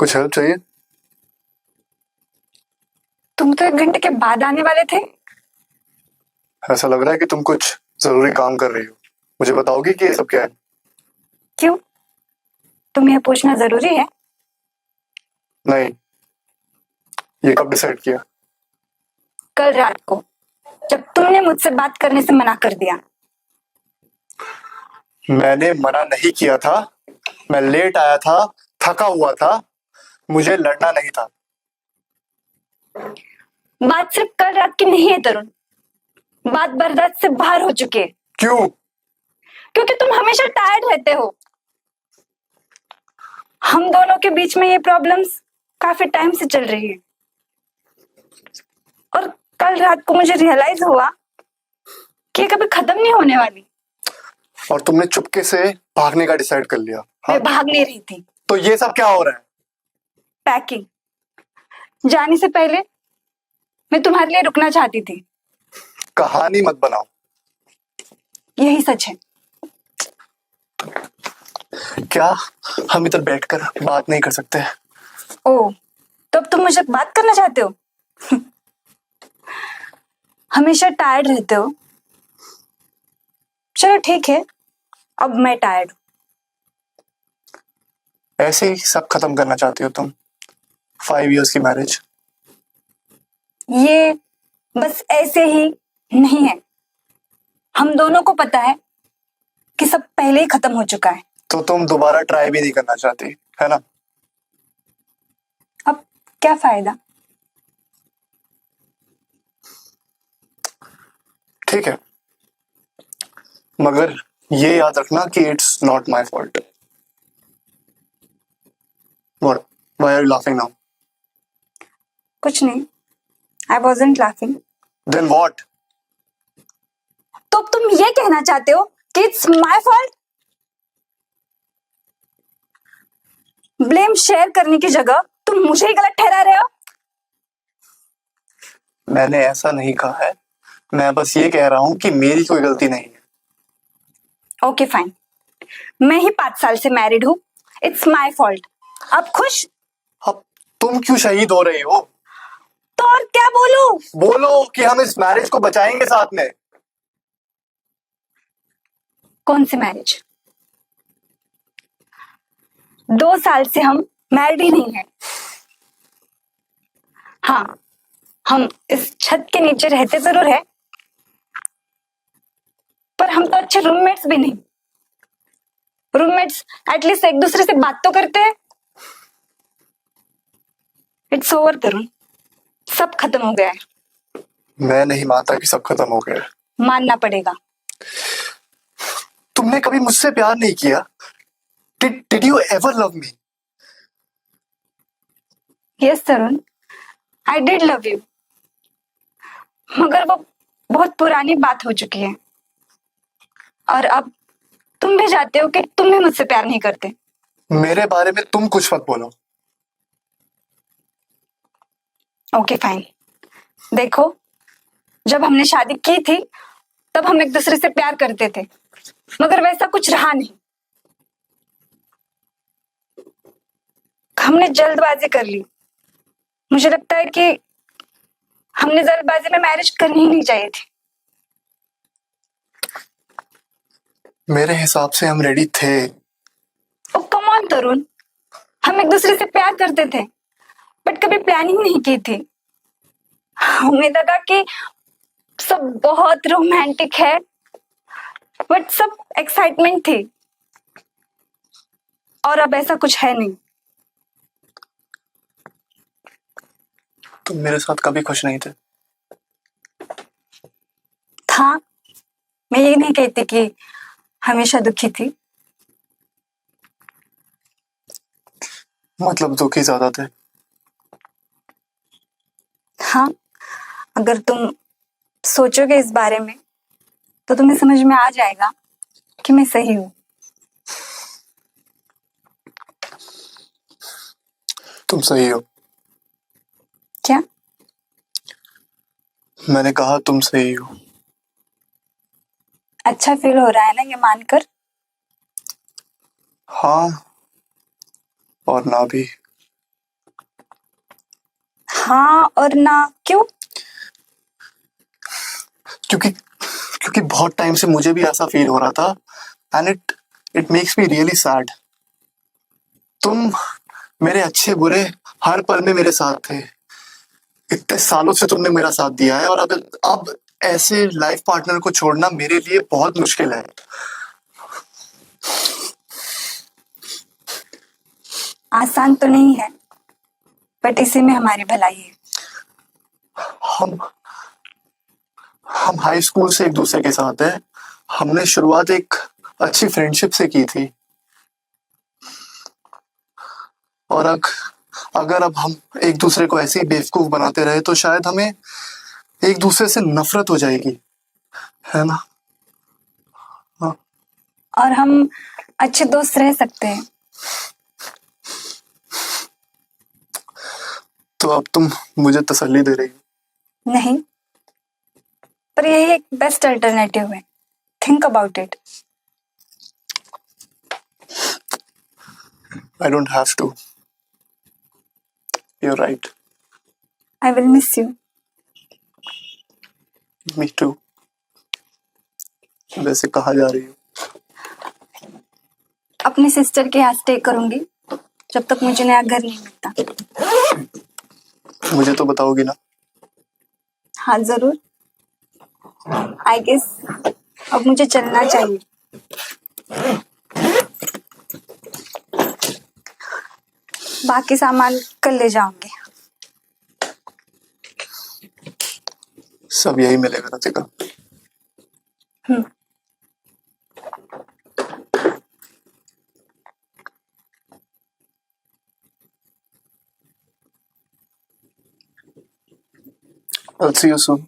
कुछ हेल्प चाहिए? तुम तो 1 घंटे के बाद आने वाले थे। ऐसा लग रहा है कि तुम कुछ जरूरी काम कर रही हो। मुझे बताओगी कि ये सब क्या है? क्यों? तुम्हें पूछना जरूरी है? नहीं। ये कब डिसाइड किया? कल रात को, जब तुमने मुझसे बात करने से मना कर दिया। मैंने मना नहीं किया था। मैं लेट आया था, थका हुआ था, मुझे लड़ना नहीं था। बात सिर्फ कल रात की नहीं है तरुण, बात बर्दाश्त से बाहर हो चुकी है। क्यों? क्योंकि तुम हमेशा टायर्ड रहते हो। हम दोनों के बीच में ये प्रॉब्लम्स काफी टाइम से चल रही है, और कल रात को मुझे रियलाइज हुआ कि ये कभी खत्म नहीं होने वाली। और तुमने चुपके से भागने का डिसाइड कर लिया? मैं भाग नहीं रही थी। तो ये सब क्या हो रहा है? पैकिंग। जाने से पहले मैं तुम्हारे लिए रुकना चाहती थी। कहानी मत बनाओ। यही सच है। क्या हम इधर बैठकर बात नहीं कर सकते? ओ, तो अब तुम मुझे बात करना चाहते हो? हमेशा टायर्ड रहते हो। चलो ठीक है, अब मैं टायर्ड हूँ। ऐसे ही सब खत्म करना चाहती हो तुम? 5 इयर्स की मैरिज। ये बस ऐसे ही नहीं है, हम दोनों को पता है कि सब पहले ही खत्म हो चुका है। तो तुम दोबारा ट्राई भी नहीं करना चाहती, है ना? अब क्या फायदा? ठीक है, मगर ये याद रखना कि it's not my fault. What? Why are you laughing now? कुछ नहीं, आई वॉजंट लाफिंग। Then what? तो अब तुम ये कहना चाहते हो कि it's my fault? Blame share करने की जगह तुम मुझे ही गलत ठहरा रहे हो। मैंने ऐसा नहीं कहा है, मैं बस ये कह रहा हूं कि मेरी कोई गलती नहीं है। ओके फाइन, मैं ही 5 साल से मैरिड हूँ, इट्स माई फॉल्ट। अब खुश? अब तुम क्यों शहीद हो रही हो? तो और क्या बोलूं? बोलो कि हम इस मैरिज को बचाएंगे साथ में। कौन सी मैरिज? 2 साल से हम मैरिड ही नहीं है। हाँ, हम इस छत के नीचे रहते जरूर है, पर हम तो अच्छे रूममेट्स भी नहीं। रूममेट्स एटलीस्ट एक दूसरे से बात तो करते हैं। इट्स ओवर तरुण, सब खत्म हो गया है। मैं नहीं मानता कि सब खत्म हो गया है। मानना पड़ेगा। तुमने कभी मुझसे प्यार नहीं किया। Did you ever love me? Yes Tarun, I did love you, मगर वो बहुत पुरानी बात हो चुकी है, और अब तुम भी जानते हो कि तुम भी मुझसे प्यार नहीं करते। मेरे बारे में तुम कुछ मत बोलो। ओके फाइन, देखो, जब हमने शादी की थी तब हम एक दूसरे से प्यार करते थे, मगर वैसा कुछ रहा नहीं। हमने जल्दबाजी कर ली। मुझे लगता है कि हमने जल्दबाजी में मैरिज करनी ही नहीं चाहिए थी। मेरे हिसाब से हम रेडी थे। ओ कम ऑन तरुण, हम एक दूसरे से प्यार करते थे, बट कभी प्लानिंग नहीं की थी। हमें लगा कि सब बहुत रोमांटिक है, बट सब एक्साइटमेंट थी, और अब ऐसा कुछ है नहीं। तुम मेरे साथ कभी खुश नहीं थे। था, मैं ये नहीं कहती कि हमेशा दुखी थी। मतलब दुखी ज्यादा थे। हाँ, अगर तुम सोचोगे इस बारे में तो तुम्हें समझ में आ जाएगा कि मैं सही हूँ। तुम सही हो। क्या? मैंने कहा तुम सही हो। अच्छा फील हो रहा है ना ये मानकर? हाँ, और ना भी। हाँ और ना, क्यों? क्योंकि क्योंकि बहुत टाइम से मुझे भी ऐसा फील हो रहा था, and it it makes me really sad. तुम मेरे अच्छे बुरे हर पल में मेरे साथ थे। इतने सालों से तुमने मेरा साथ दिया है, और अब ऐसे लाइफ पार्टनर को छोड़ना मेरे लिए बहुत मुश्किल है। आसान तो नहीं है, बट इसी में हमारी भलाई है। हम हम हाई स्कूल से एक दूसरे के साथ हैं। हमने शुरुआत एक अच्छी फ्रेंडशिप से की थी, और अगर अब हम एक दूसरे को ऐसे ही बेवकूफ बनाते रहे तो शायद हमें एक दूसरे से नफरत हो जाएगी, है ना? हाँ। और हम अच्छे दोस्त रह सकते हैं। तो अब तुम मुझे तसल्ली दे रही हो? नहीं, पर यही एक बेस्ट अल्टरनेटिव है। Think about it. I don't have to. You are right. I will miss you. Me too. वैसे कहाँ जा रही हो? अपनी सिस्टर के यहाँ स्टे करूंगी जब तक मुझे नया घर नहीं मिलता। मुझे तो बताओगी ना? हाँ जरूर। आई गेस अब मुझे चलना चाहिए। बाकी सामान कल ले जाऊंगी। सब यही मिलेगा Ratika. I'll see you soon.